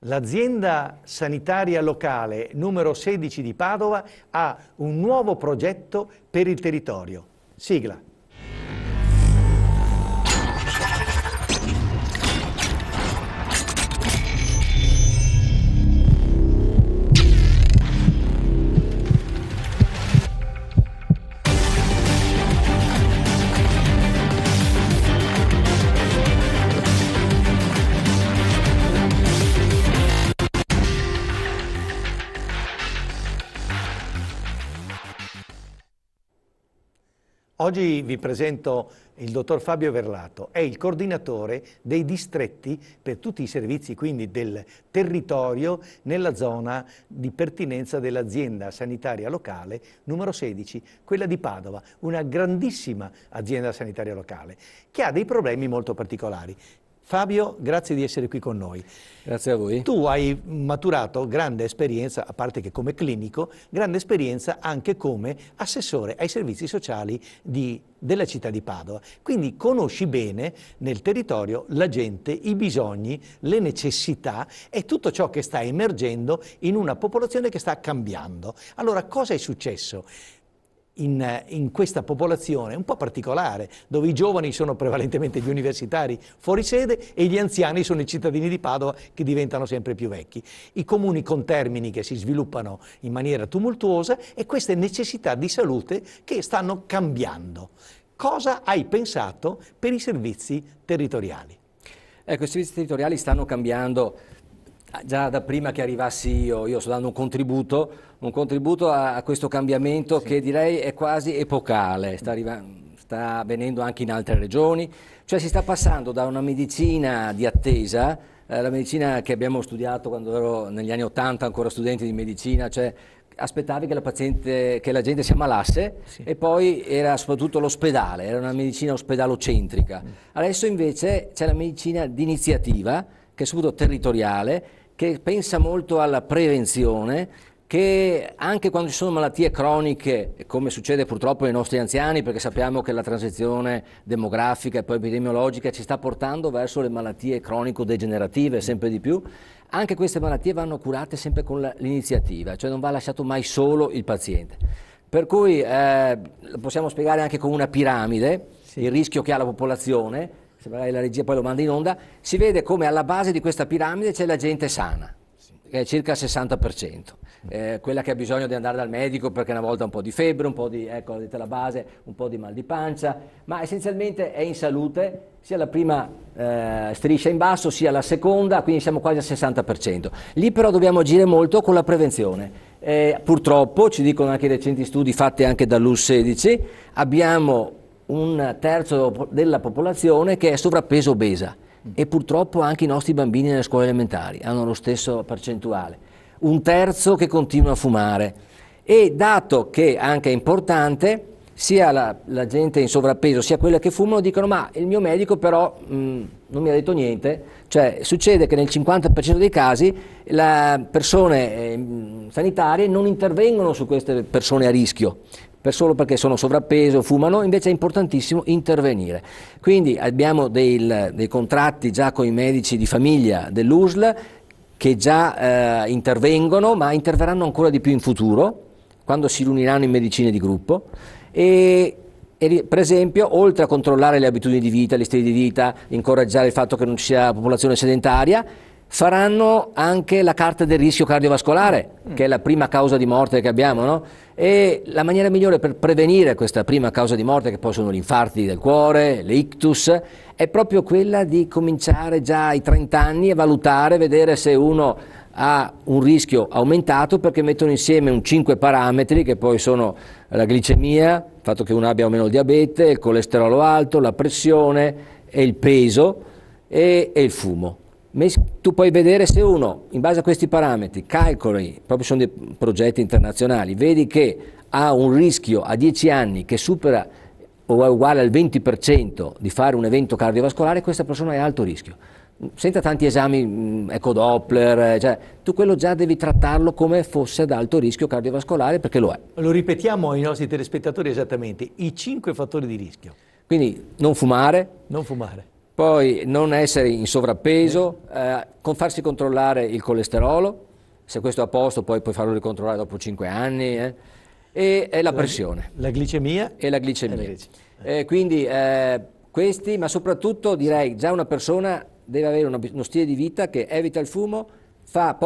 L'azienda sanitaria locale numero 16 di Padova ha un nuovo progetto per il territorio. Sigla. Oggi vi presento il dottor Fabio Verlato, è il coordinatore dei distretti per tutti i servizi, quindi del territorio nella zona di pertinenza dell'azienda sanitaria locale numero 16, quella di Padova, una grandissima azienda sanitaria locale che ha dei problemi molto particolari. Fabio, grazie di essere qui con noi. Grazie a voi. Tu hai maturato grande esperienza, a parte che come clinico, grande esperienza anche come assessore ai servizi sociali della città di Padova. Quindi conosci bene nel territorio la gente, i bisogni, le necessità e tutto ciò che sta emergendo in una popolazione che sta cambiando. Allora, cosa è successo in questa popolazione un po' particolare, dove i giovani sono prevalentemente gli universitari fuori sede e gli anziani sono i cittadini di Padova che diventano sempre più vecchi. I comuni contermini che si sviluppano in maniera tumultuosa e queste necessità di salute che stanno cambiando. Cosa hai pensato per i servizi territoriali? Ecco, i servizi territoriali stanno cambiando. Già da prima che arrivassi io sto dando un contributo a questo cambiamento, sì, che direi è quasi epocale, sta avvenendo anche in altre regioni, cioè si sta passando da una medicina di attesa, la medicina che abbiamo studiato quando ero negli anni 80 ancora studenti di medicina, cioè aspettavi che la gente si ammalasse, sì, e poi era soprattutto l'ospedale, era una medicina ospedalocentrica. Adesso invece c'è la medicina di iniziativa, che è soprattutto territoriale, che pensa molto alla prevenzione, che anche quando ci sono malattie croniche, come succede purtroppo ai nostri anziani, perché sappiamo che la transizione demografica e poi epidemiologica ci sta portando verso le malattie cronico-degenerative sempre di più, anche queste malattie vanno curate sempre con l'iniziativa, cioè non va lasciato mai solo il paziente. Per cui lo possiamo spiegare anche con una piramide, sì, il rischio che ha la popolazione. Se magari la regia poi lo manda in onda, si vede come alla base di questa piramide c'è la gente sana, che è circa il 60%, quella che ha bisogno di andare dal medico perché una volta un po' di febbre, un po' di, ecco, dite la base, un po' di mal di pancia, ma essenzialmente è in salute, sia la prima striscia in basso sia la seconda, quindi siamo quasi al 60%. Lì però dobbiamo agire molto con la prevenzione. Purtroppo, ci dicono anche i recenti studi fatti anche dall'US16, abbiamo un terzo della popolazione che è sovrappeso obesa e purtroppo anche i nostri bambini nelle scuole elementari hanno lo stesso percentuale, un terzo che continua a fumare e dato che anche è importante sia la gente in sovrappeso sia quelle che fumano dicono ma il mio medico però non mi ha detto niente, cioè succede che nel 50% dei casi le persone sanitarie non intervengono su queste persone a rischio solo perché sono sovrappeso, fumano, invece è importantissimo intervenire. Quindi abbiamo dei contratti già con i medici di famiglia dell'USL che già intervengono, ma interverranno ancora di più in futuro, quando si riuniranno in medicine di gruppo e per esempio, oltre a controllare le abitudini di vita, gli stili di vita, incoraggiare il fatto che non ci sia popolazione sedentaria, faranno anche la carta del rischio cardiovascolare, che è la prima causa di morte che abbiamo, no? E la maniera migliore per prevenire questa prima causa di morte, che poi sono gli infarti del cuore, le ictus, è proprio quella di cominciare già ai 30 anni a valutare, vedere se uno ha un rischio aumentato, perché mettono insieme un 5 parametri che poi sono la glicemia, il fatto che uno abbia o meno il diabete, il colesterolo alto, la pressione e il peso e il fumo. Tu puoi vedere se uno, in base a questi parametri, calcoli, proprio sono dei progetti internazionali, vedi che ha un rischio a 10 anni che supera o è uguale al 20% di fare un evento cardiovascolare, questa persona è a alto rischio. Senza tanti esami, ecodoppler, cioè, tu quello già devi trattarlo come fosse ad alto rischio cardiovascolare, perché lo è. Lo ripetiamo ai nostri telespettatori esattamente, i 5 fattori di rischio. Quindi non fumare. Non fumare. Poi non essere in sovrappeso, farsi controllare il colesterolo, se questo è a posto poi puoi farlo ricontrollare dopo 5 anni, e la pressione. La glicemia? E la glicemia. Quindi questi, ma soprattutto direi già una persona deve avere uno stile di vita che evita il fumo, fa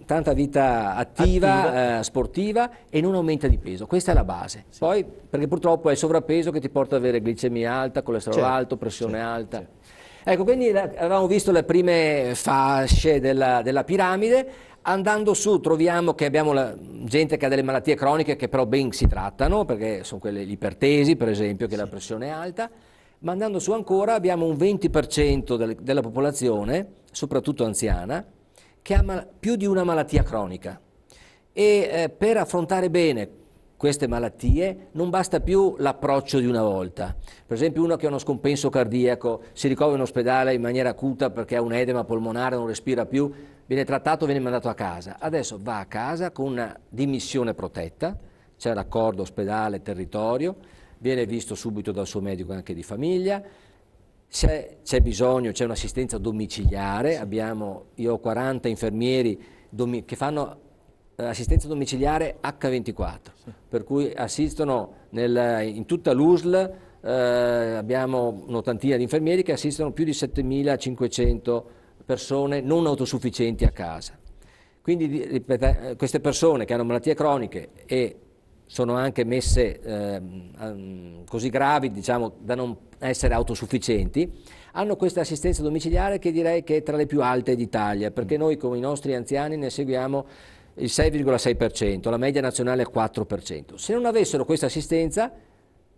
tanta vita attiva. Sportiva, e non aumenta di peso. Questa è la base. Sì. Poi, perché purtroppo è il sovrappeso che ti porta ad avere glicemia alta, colesterolo alto, pressione alta. Certo. Ecco, quindi avevamo visto le prime fasce della piramide. Andando su troviamo che abbiamo gente che ha delle malattie croniche che però ben si trattano, perché sono quelle l'ipertesi per esempio, che la pressione è alta. Ma andando su ancora abbiamo un 20% della popolazione, soprattutto anziana, che ha più di una malattia cronica, e per affrontare bene queste malattie non basta più l'approccio di una volta. Per esempio uno che ha uno scompenso cardiaco si ricovera in ospedale in maniera acuta perché ha un edema polmonare, non respira più, viene trattato, viene mandato a casa. Adesso va a casa con una dimissione protetta, c'è l'accordo ospedale-territorio, viene visto subito dal suo medico anche di famiglia. Se c'è bisogno, c'è un'assistenza domiciliare, io ho 40 infermieri che fanno assistenza domiciliare H24, per cui assistono in tutta l'USL, abbiamo un'ottantina di infermieri che assistono più di 7.500 persone non autosufficienti a casa. Quindi queste persone che hanno malattie croniche e sono anche messe così gravi, diciamo, da non essere autosufficienti, hanno questa assistenza domiciliare che direi che è tra le più alte d'Italia, perché noi come i nostri anziani ne seguiamo il 6,6%, la media nazionale è 4%. Se non avessero questa assistenza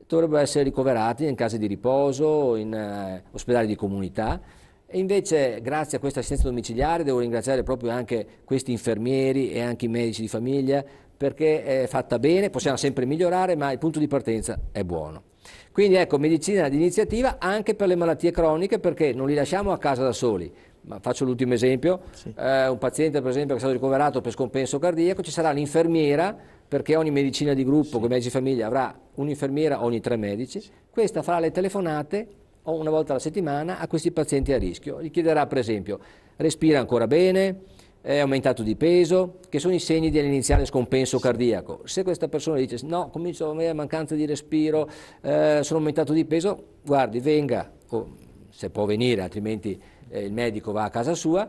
dovrebbero essere ricoverati in case di riposo, in ospedali di comunità, e invece grazie a questa assistenza domiciliare devo ringraziare proprio anche questi infermieri e anche i medici di famiglia, perché è fatta bene, possiamo sempre migliorare, ma il punto di partenza è buono. Quindi ecco, medicina di iniziativa anche per le malattie croniche, perché non li lasciamo a casa da soli. Ma faccio l'ultimo esempio, un paziente per esempio che è stato ricoverato per scompenso cardiaco, ci sarà l'infermiera, perché ogni medicina di gruppo con medici di famiglia avrà un'infermiera ogni 3 medici, questa farà le telefonate una volta alla settimana a questi pazienti a rischio, gli chiederà per esempio, respira ancora bene, è aumentato di peso, che sono i segni dell'iniziale scompenso cardiaco. Se questa persona dice no, comincio a avere mancanza di respiro, sono aumentato di peso, guardi, venga, se può venire, altrimenti il medico va a casa sua,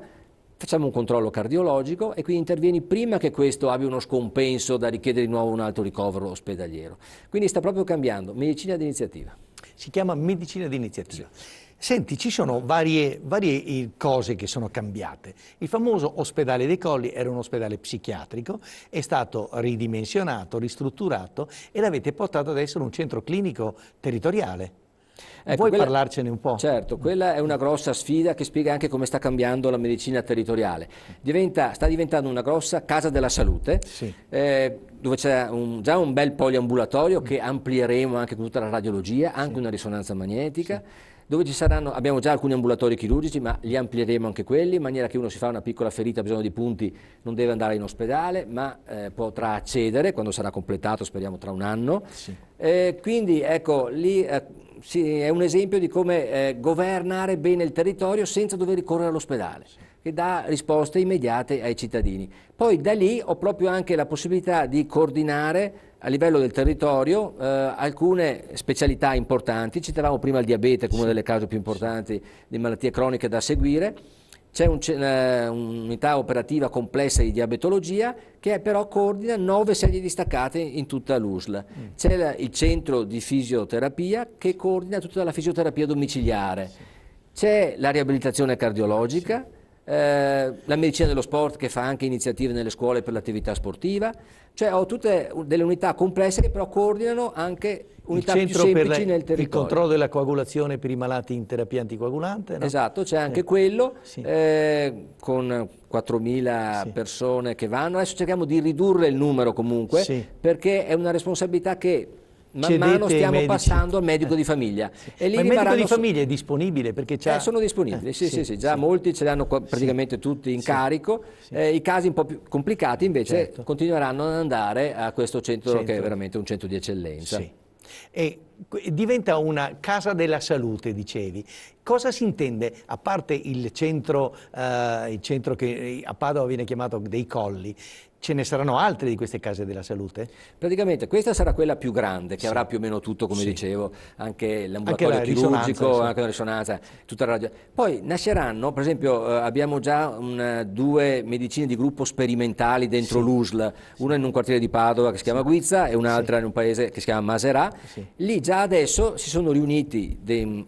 facciamo un controllo cardiologico e quindi intervieni prima che questo abbia uno scompenso da richiedere di nuovo un altro ricovero ospedaliero. Quindi sta proprio cambiando, medicina di iniziativa. Si chiama medicina di iniziativa. Sì. Senti, ci sono varie cose che sono cambiate. Il famoso ospedale dei Colli era un ospedale psichiatrico, è stato ridimensionato, ristrutturato e l'avete portato ad essere un centro clinico territoriale. Ecco, Vuoi parlarcene un po'? Certo, quella è una grossa sfida che spiega anche come sta cambiando la medicina territoriale. Sta diventando una grossa casa della salute, dove c'è già un bel poliambulatorio che amplieremo anche con tutta la radiologia, anche una risonanza magnetica, dove abbiamo già alcuni ambulatori chirurgici, ma li amplieremo anche quelli, in maniera che uno si fa una piccola ferita, ha bisogno di punti, non deve andare in ospedale, ma potrà accedere quando sarà completato, speriamo tra un anno. Quindi ecco, lì è un esempio di come governare bene il territorio senza dover ricorrere all'ospedale, che dà risposte immediate ai cittadini. Poi da lì ho proprio anche la possibilità di coordinare a livello del territorio alcune specialità importanti. Citavamo prima il diabete come una delle cause più importanti di malattie croniche da seguire. C'è un'unità operativa complessa di diabetologia che però coordina 9 sedi distaccate in tutta l'USL. C'è il centro di fisioterapia che coordina tutta la fisioterapia domiciliare. C'è la riabilitazione cardiologica, la medicina dello sport che fa anche iniziative nelle scuole per l'attività sportiva, cioè ho tutte delle unità complesse che però coordinano anche unità più semplici nel territorio. Il controllo della coagulazione per i malati in terapia anticoagulante, no? Esatto, c'è anche quello, con 4.000 persone che vanno. Adesso cerchiamo di ridurre il numero comunque, perché è una responsabilità che man mano stiamo passando al medico di famiglia. E lì ma il medico di famiglia è disponibile? Perché sono disponibili, già molti ce li hanno praticamente tutti in carico. I casi un po' più complicati invece continueranno ad andare a questo centro che è veramente un centro di eccellenza. E diventa una casa della salute, dicevi. Cosa si intende, a parte il centro che a Padova viene chiamato dei Colli, ce ne saranno altre di queste case della salute? Praticamente questa sarà quella più grande, che Sì. avrà più o meno tutto, come Sì. dicevo, anche l'ambulatorio Anche la risonanza, chirurgico, sì. anche la risonanza, tutta la radio. Poi nasceranno, per esempio, abbiamo già due medicine di gruppo sperimentali dentro Sì. l'USL, una in un quartiere di Padova che si chiama Guizza e un'altra in un paese che si chiama Maserà. Sì. Lì già adesso si sono riuniti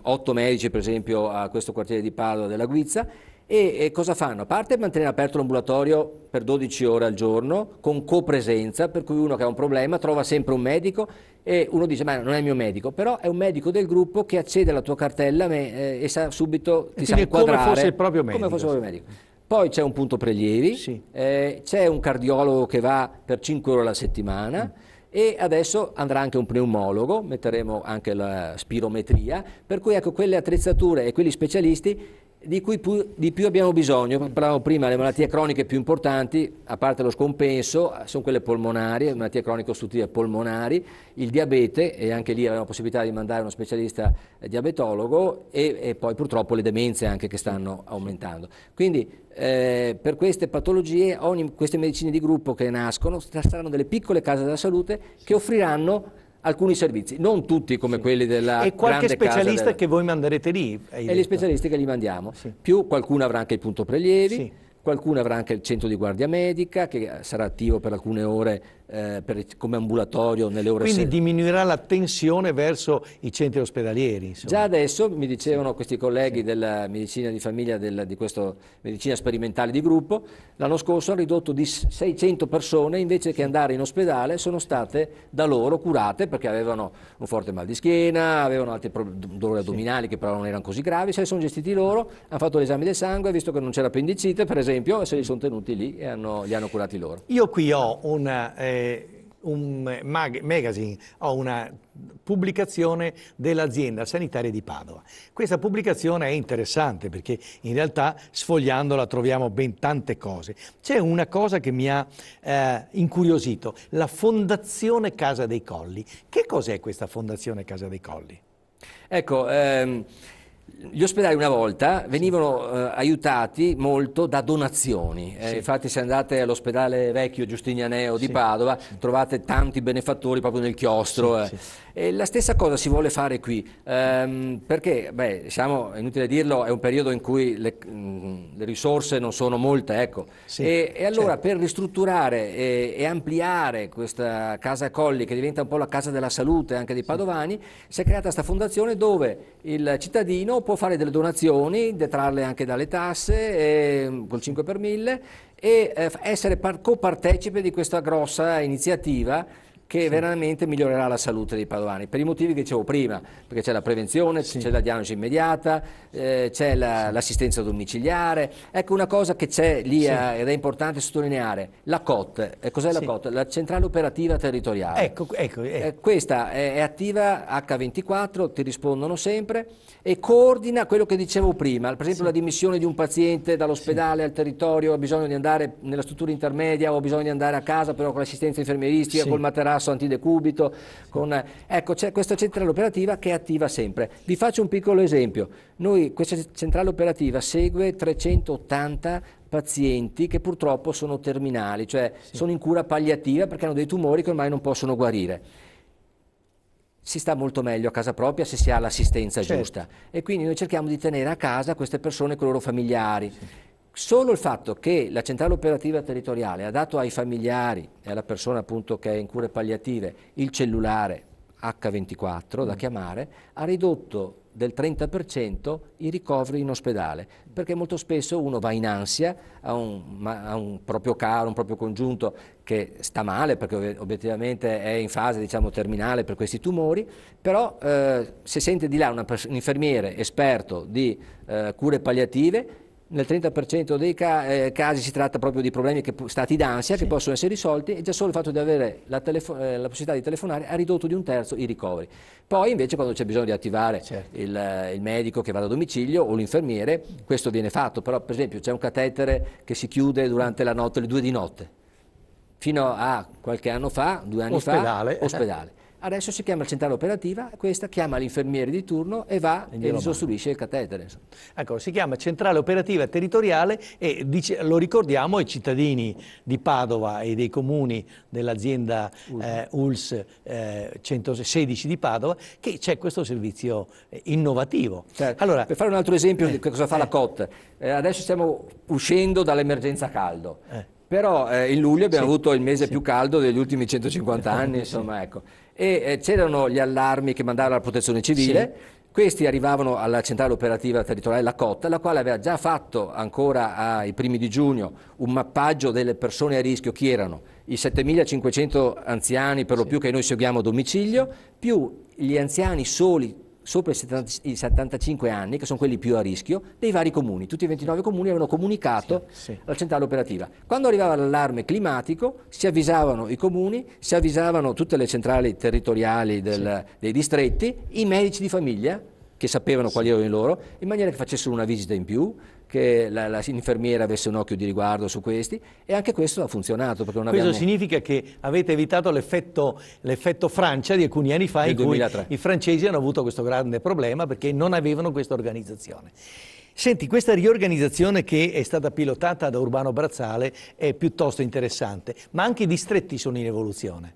8 medici, per esempio, a questo quartiere di Padova della Guizza. E cosa fanno? A parte mantenere aperto l'ambulatorio per 12 ore al giorno, con copresenza, per cui uno che ha un problema trova sempre un medico e uno dice ma non è il mio medico, però è un medico del gruppo che accede alla tua cartella e sa subito, ti sa inquadrare. Come fosse il proprio medico. Come fosse il proprio medico. Poi c'è un punto prelievi, Sì. c'è un cardiologo che va per 5 ore alla settimana. E adesso andrà anche un pneumologo, metteremo anche la spirometria, per cui ecco quelle attrezzature e quegli specialisti di cui di più abbiamo bisogno. Parlavamo prima, le malattie croniche più importanti, a parte lo scompenso, sono quelle polmonari, le malattie croniche ostruttive polmonari, il diabete, e anche lì abbiamo la possibilità di mandare uno specialista diabetologo, e poi purtroppo le demenze anche che stanno aumentando. Quindi per queste patologie, queste medicine di gruppo che nascono, saranno delle piccole case della salute che offriranno alcuni servizi, non tutti come quelli della e qualche grande casa specialista che voi manderete lì. E gli specialisti che li mandiamo, più qualcuno avrà anche il punto prelievi, Sì. qualcuno avrà anche il centro di guardia medica che sarà attivo per alcune ore come ambulatorio nelle ore. Quindi diminuirà la tensione verso i centri ospedalieri. Insomma. Già adesso mi dicevano questi colleghi della medicina di famiglia, di questa medicina sperimentale di gruppo, l'anno scorso hanno ridotto di 600 persone, invece che andare in ospedale sono state da loro curate perché avevano un forte mal di schiena, avevano altri dolori addominali che però non erano così gravi, se li sono gestiti loro, hanno fatto l'esame del sangue, visto che non c'era appendicite per esempio, e se li sono tenuti lì e li hanno curati loro. Io qui ho un magazine, ho una pubblicazione dell'azienda sanitaria di Padova. Questa pubblicazione è interessante perché in realtà sfogliandola troviamo ben tante cose. C'è una cosa che mi ha incuriosito, la Fondazione Casa dei Colli. Che cos'è questa Fondazione Casa dei Colli? Ecco, gli ospedali una volta venivano aiutati molto da donazioni, infatti se andate all'ospedale vecchio Giustinianeo di Padova trovate tanti benefattori proprio nel chiostro. E la stessa cosa si vuole fare qui, perché, beh, è inutile dirlo, è un periodo in cui le risorse non sono molte, ecco. E allora per ristrutturare e ampliare questa Casa Colli, che diventa un po' la casa della salute anche dei padovani, si è creata questa fondazione dove il cittadino può fare delle donazioni, detrarle anche dalle tasse, col 5 per 1000, e essere copartecipe di questa grossa iniziativa che veramente migliorerà la salute dei padovani, per i motivi che dicevo prima, perché c'è la prevenzione, c'è la diagnosi immediata, c'è l'assistenza domiciliare. Ecco una cosa che c'è lì ed è importante sottolineare, la COT. Cos'è la COT? La centrale operativa territoriale. Ecco. Questa è attiva H24, ti rispondono sempre e coordina quello che dicevo prima, per esempio la dimissione di un paziente dall'ospedale al territorio, ha bisogno di andare nella struttura intermedia o ha bisogno di andare a casa però con l'assistenza infermieristica, col materasso antidecubito, ecco c'è questa centrale operativa che è attiva sempre. Vi faccio un piccolo esempio, questa centrale operativa segue 380 pazienti che purtroppo sono terminali, cioè sono in cura palliativa perché hanno dei tumori che ormai non possono guarire. Si sta molto meglio a casa propria se si ha l'assistenza giusta e quindi noi cerchiamo di tenere a casa queste persone con i loro familiari. Solo il fatto che la centrale operativa territoriale ha dato ai familiari e alla persona appunto che è in cure palliative il cellulare H24 da chiamare ha ridotto del 30% i ricoveri in ospedale, perché molto spesso uno va in ansia, ha un proprio caro, un proprio congiunto che sta male perché obiettivamente è in fase terminale per questi tumori, però se sente di là un infermiere esperto di cure palliative, nel 30% dei casi si tratta proprio di problemi stati d'ansia che possono essere risolti e già solo il fatto di avere la possibilità di telefonare ha ridotto di 1/3 i ricoveri. Poi invece quando c'è bisogno di attivare il medico che va da domicilio o l'infermiere, questo viene fatto, però per esempio c'è un catetere che si chiude durante la notte, alle 2 di notte, fino a qualche anno fa, 2 anni fa, ospedale. Adesso si chiama centrale operativa, questa chiama l'infermiere di turno e va e gli sostituisce il catetere. Ecco, si chiama centrale operativa territoriale e lo ricordiamo ai cittadini di Padova e dei comuni dell'azienda ULSS 116 di Padova che c'è questo servizio innovativo. Certo. Allora, per fare un altro esempio di cosa fa la COT, adesso stiamo uscendo dall'emergenza caldo. Però in luglio abbiamo avuto il mese più caldo degli ultimi 150 anni, insomma, ecco. E c'erano gli allarmi che mandava la protezione civile, questi arrivavano alla centrale operativa territoriale, la COT, la quale aveva già fatto ancora ai primi di giugno un mappaggio delle persone a rischio, che erano i 7.500 anziani per lo più che noi seguiamo a domicilio, più gli anziani soli sopra i 75 anni, che sono quelli più a rischio, dei vari comuni. Tutti i 29 comuni avevano comunicato alla centrale operativa. Quando arrivava l'allarme climatico si avvisavano i comuni, si avvisavano tutte le centrali territoriali dei distretti, i medici di famiglia, che sapevano quali erano i loro, in maniera che facessero una visita in più, che l'infermiera avesse un occhio di riguardo su questi, e anche questo ha funzionato. Perché non questo significa che avete evitato l'effetto Francia di alcuni anni fa, in cui i francesi hanno avuto questo grande problema perché non avevano questa organizzazione. Senti, questa riorganizzazione che è stata pilotata da Urbano Brazzale è piuttosto interessante, ma anche i distretti sono in evoluzione.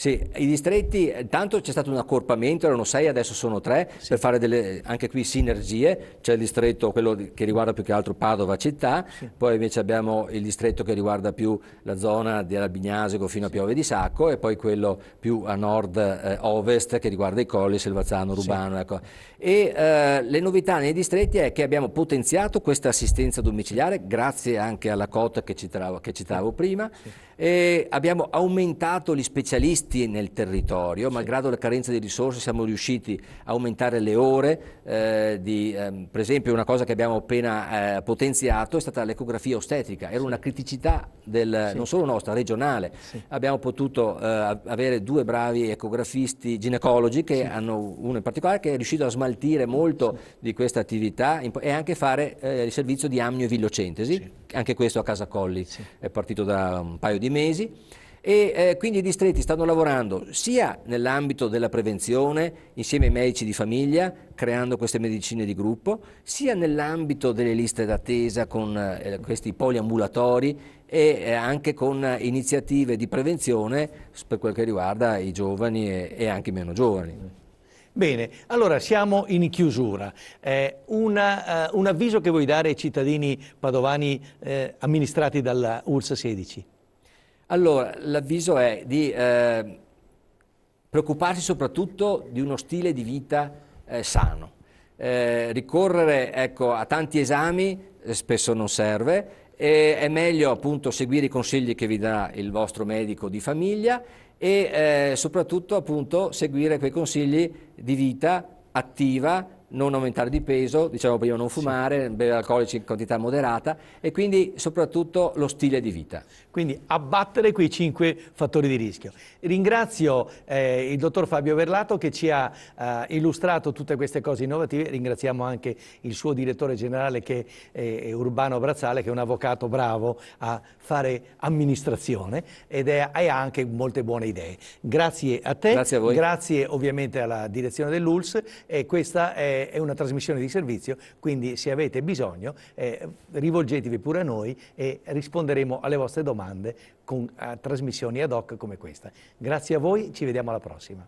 Sì, i distretti, tanto c'è stato un accorpamento, erano 6, adesso sono 3, per fare anche qui sinergie. C'è il distretto, quello che riguarda più che altro Padova città, poi invece abbiamo il distretto che riguarda più la zona dell'Albignasego fino a Piove di Sacco, e poi quello più a nord-ovest che riguarda i Colli, Selvazzano, Rubano. Ecco. E le novità nei distretti è che abbiamo potenziato questa assistenza domiciliare, grazie anche alla COT che citavo prima, e abbiamo aumentato gli specialisti nel territorio, malgrado la carenza di risorse siamo riusciti a aumentare le ore, per esempio una cosa che abbiamo appena potenziato è stata l'ecografia ostetrica, era una criticità non solo nostra, regionale. Abbiamo potuto avere 2 bravi ecografisti ginecologi, che hanno uno in particolare che è riuscito a smaltire molto di questa attività e anche fare il servizio di amnio e villocentesi, anche questo a Casa Colli è partito da un paio di mesi. E quindi i distretti stanno lavorando sia nell'ambito della prevenzione insieme ai medici di famiglia, creando queste medicine di gruppo, sia nell'ambito delle liste d'attesa con questi poliambulatori e anche con iniziative di prevenzione per quel che riguarda i giovani e anche i meno giovani. Bene, allora siamo in chiusura. Un avviso che vuoi dare ai cittadini padovani amministrati dalla ULSS 16? Allora, l'avviso è di preoccuparsi soprattutto di uno stile di vita sano. Ricorrere, ecco, a tanti esami spesso non serve, e è meglio appunto seguire i consigli che vi dà il vostro medico di famiglia e soprattutto appunto seguire quei consigli di vita attiva, non aumentare di peso, diciamo prima non fumare, bere alcolici in quantità moderata, e quindi soprattutto lo stile di vita. Quindi abbattere quei 5 fattori di rischio. Ringrazio il dottor Fabio Verlato che ci ha illustrato tutte queste cose innovative, ringraziamo anche il suo direttore generale che è Urbano Brazzale, che è un avvocato bravo a fare amministrazione ed ha anche molte buone idee. Grazie a te, grazie a voi. Grazie ovviamente alla direzione dell'ULSS, e questa è una trasmissione di servizio, quindi se avete bisogno rivolgetevi pure a noi e risponderemo alle vostre domande con trasmissioni ad hoc come questa. Grazie a voi, ci vediamo alla prossima.